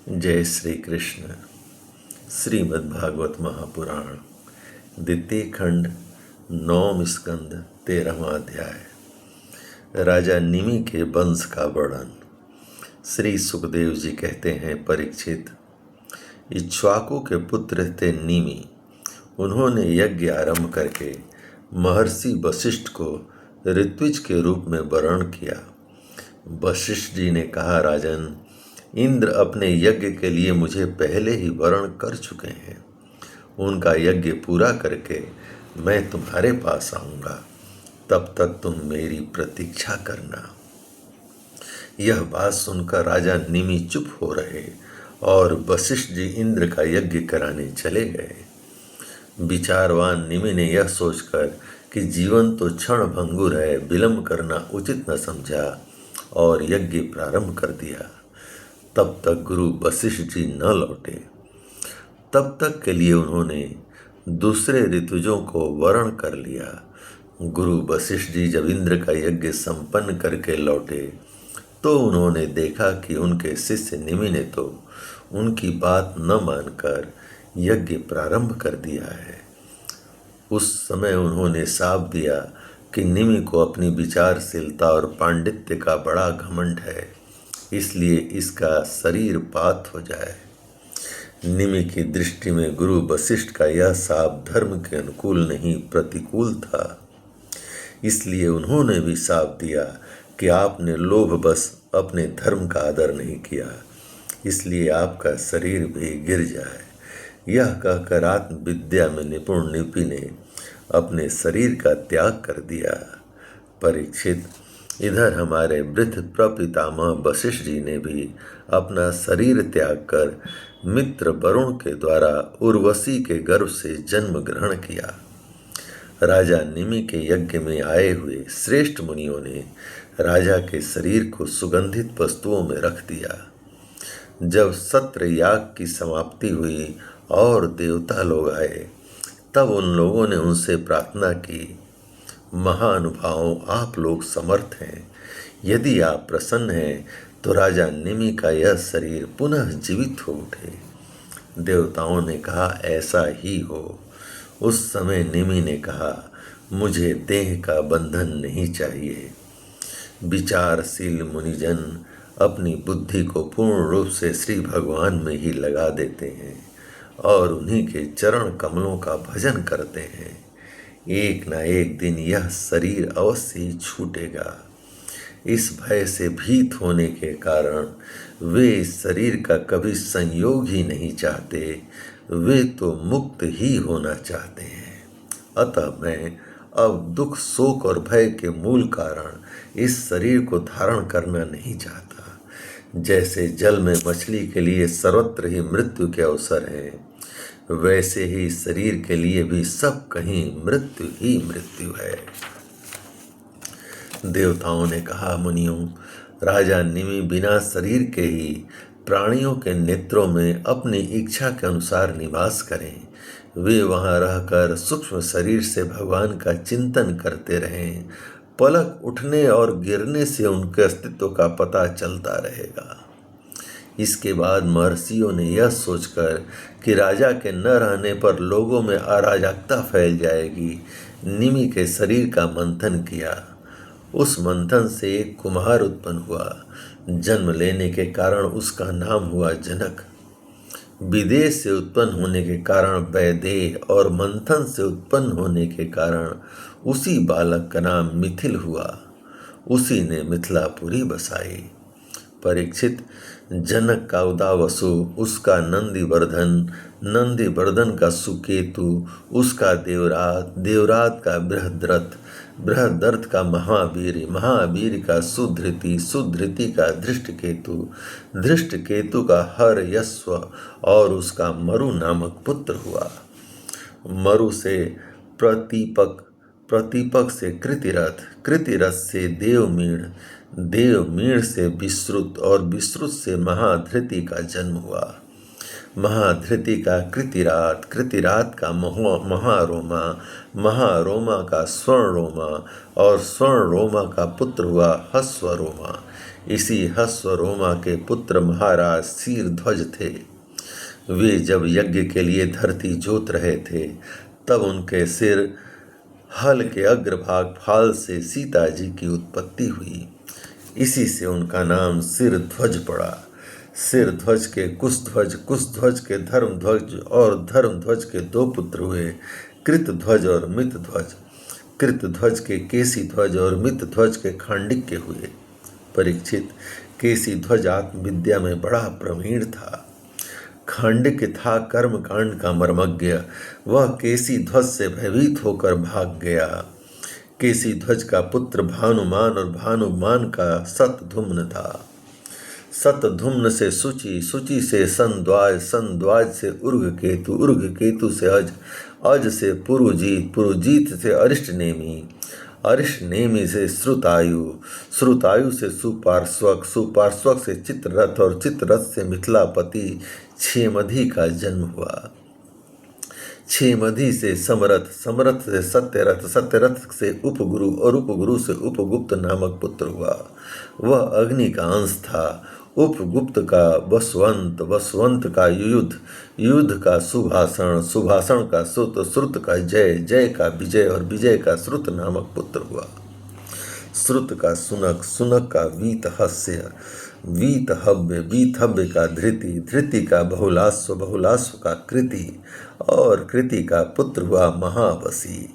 जय श्री कृष्ण। श्रीमद् भागवत महापुराण द्वितीय खंड 9 स्कंद 13वां अध्याय। राजा निमि के वंश का वर्णन। श्री सुखदेव जी कहते हैं, परीक्षित, इक्ष्वाकु के पुत्र थे निमि। उन्होंने यज्ञ आरंभ करके महर्षि वशिष्ठ को ऋत्विज के रूप में वर्ण किया। वशिष्ठ जी ने कहा, राजन, इंद्र अपने यज्ञ के लिए मुझे पहले ही वर्ण कर चुके हैं। उनका यज्ञ पूरा करके मैं तुम्हारे पास आऊंगा, तब तक तुम मेरी प्रतीक्षा करना। यह बात सुनकर राजा निमि चुप हो रहे और वशिष्ठ जी इंद्र का यज्ञ कराने चले गए। विचारवान निमि ने यह सोचकर कि जीवन तो क्षण भंगुर है, विलंब करना उचित न समझा और यज्ञ प्रारंभ कर दिया। तब तक गुरु वशिष्ठ जी न लौटे। तब तक के लिए उन्होंने दूसरे ऋतुजों को वर्ण कर लिया। गुरु वशिष्ठ जी जब इंद्र का यज्ञ संपन्न करके लौटे तो उन्होंने देखा कि उनके शिष्य निमि ने तो उनकी बात न मानकर यज्ञ प्रारंभ कर दिया है। उस समय उन्होंने शाप दिया कि निमि को अपनी विचारशीलता और पांडित्य का बड़ा घमंड है, इसलिए इसका शरीर पात हो जाए। निमि की दृष्टि में गुरु वशिष्ठ का यह शाप धर्म के अनुकूल नहीं, प्रतिकूल था। इसलिए उन्होंने भी शाप दिया कि आपने लोभवश अपने धर्म का आदर नहीं किया, इसलिए आपका शरीर भी गिर जाए। यह कहकर आत्मविद्या में निपुण निपि ने अपने शरीर का त्याग कर दिया। परीक्षित, इधर हमारे वृद्ध प्रपितामह वशिष्ठ जी ने भी अपना शरीर त्याग कर मित्र वरुण के द्वारा उर्वशी के गर्भ से जन्म ग्रहण किया। राजा निमि के यज्ञ में आए हुए श्रेष्ठ मुनियों ने राजा के शरीर को सुगंधित वस्तुओं में रख दिया। जब सत्र याग की समाप्ति हुई और देवता लोग आए, तब उन लोगों ने उनसे प्रार्थना की, महानुभावों, आप लोग समर्थ हैं, यदि आप प्रसन्न हैं तो राजा निमि का यह शरीर पुनः जीवित हो उठे। देवताओं ने कहा, ऐसा ही हो। उस समय निमि ने कहा, मुझे देह का बंधन नहीं चाहिए। विचारशील मुनिजन अपनी बुद्धि को पूर्ण रूप से श्री भगवान में ही लगा देते हैं और उन्हीं के चरण कमलों का भजन करते हैं। एक न एक दिन यह शरीर अवश्य ही छूटेगा। इस भय से भीत होने के कारण वे इस शरीर का कभी संयोग ही नहीं चाहते, वे तो मुक्त ही होना चाहते हैं। अतः मैं अब दुख, शोक और भय के मूल कारण इस शरीर को धारण करना नहीं चाहता। जैसे जल में मछली के लिए सर्वत्र ही मृत्यु के अवसर हैं, वैसे ही शरीर के लिए भी सब कहीं मृत्यु ही मृत्यु है। देवताओं ने कहा, मुनियों, राजा निमि बिना शरीर के ही प्राणियों के नेत्रों में अपनी इच्छा के अनुसार निवास करें। वे वहां रहकर सूक्ष्म शरीर से भगवान का चिंतन करते रहें। पलक उठने और गिरने से उनके अस्तित्व का पता चलता रहेगा। इसके बाद महर्षियों ने यह सोचकर कि राजा के न रहने पर लोगों में अराजकता फैल जाएगी, निमि के शरीर का मंथन किया। उस मंथन से एक कुम्हार उत्पन्न हुआ। जन्म लेने के कारण उसका नाम हुआ जनक। विदेश से उत्पन्न होने के कारण वैदेह और मंथन से उत्पन्न होने के कारण उसी बालक का नाम मिथिल हुआ। उसी ने मिथिलापुरी बसाई। परीक्षित, जनक का उदावसु, उसका नंदीवर्धन, नंदीवर्धन का सुकेतु, उसका देवरात, देवरात का बृहद्रथ, बृहद्रथ का महावीर, महावीर का सुधृति, सुधृति का धृष्टकेतु, धृष्टकेतु का हरयस्व और उसका मरु नामक पुत्र हुआ। मरु से प्रतीपक, प्रतीपक से कृतिरथ, कृतिरथ से देवमीण, देवमीण से विश्रुत और विश्रुत से महाधृति का जन्म हुआ। महाधृति का कृतिरात, कृतिरात का महारोमा, महारोमा का स्वर्णरोमा और स्वर्णरोमा का पुत्र हुआ हस्वरोमा। इसी हस्व रोमा के पुत्र महाराज शीरध्वज थे। वे जब यज्ञ के लिए धरती जोत रहे थे तब उनके सिर हल के अग्रभाग फाल से सीता जी की उत्पत्ति हुई। इसी से उनका नाम सिरध्वज पड़ा। सिरध्वज के कुशध्वज, कुशध्वज के धर्मध्वज और धर्मध्वज के दो पुत्र हुए, कृतध्वज और मितध्वज। कृतध्वज के केसीध्वज और मितध्वज के खांडिक्य हुए। परीक्षित, केसीध्वज आत्मविद्या में बड़ा प्रवीण था। खांडिक्य था कर्मकांड का मर्मज्ञ। वह केसीध्वज से भयभीत होकर भाग गया। केसीध्वज का पुत्र भानुमान और भानुमान का सतधुम्न था। सतधुम्न से सुचि, सुचि से संद्वाज, संद्वाज से उर्गकेतु, उर्गकेतु से अज, अज से पुरुजीत, पुरुजीत से अरिष्टनेमि, अरिष्टनेमि से श्रुतायु, श्रुतायु से सुपार्श्वक, सुपार्श्वक से चित्ररथ और चित्ररथ से मिथिलापति क्षेमधी का जन्म हुआ। क्षेमधी से समरथ, समरथ से सत्यरथ, सत्यरथ से उपगुरु और उपगुरु से उपगुप्त नामक पुत्र हुआ। वह अग्नि का अंश था। उपगुप्त का वसवंत, वसवंत का युयुध, युयुध का सुभाषण, सुभाषण का श्रुत, श्रुत का जय, जय का विजय और विजय का श्रुत नामक पुत्र हुआ। श्रुत का सुनक, सुनक का वीतहस्य, वीतहव्य, वीतहव्य का धृति, धृति का बहुलाश्व, बहुलाश्व का कृति और कृति का पुत्र हुआ महाबसी।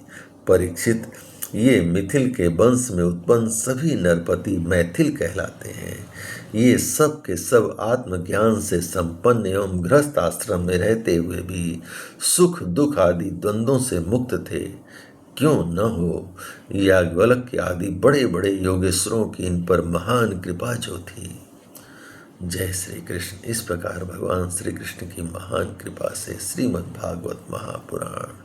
परीक्षित, ये मिथिल के वंश में उत्पन्न सभी नरपति मैथिल कहलाते हैं। ये सब के सब आत्मज्ञान से संपन्न एवं गृहस्थ आश्रम में रहते हुए भी सुख दुख आदि द्वंद्वों से मुक्त थे। क्यों न हो, याज्ञवल्क्य के आदि बड़े बड़े योगेश्वरों की इन पर महान कृपा जो थी। जय श्री कृष्ण। इस प्रकार भगवान श्री कृष्ण की महान कृपा से श्रीमद् भागवत महापुराण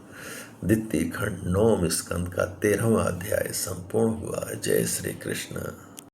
द्वितीय खंड 9वें स्कंद का 13वां अध्याय संपूर्ण हुआ। जय श्री कृष्ण।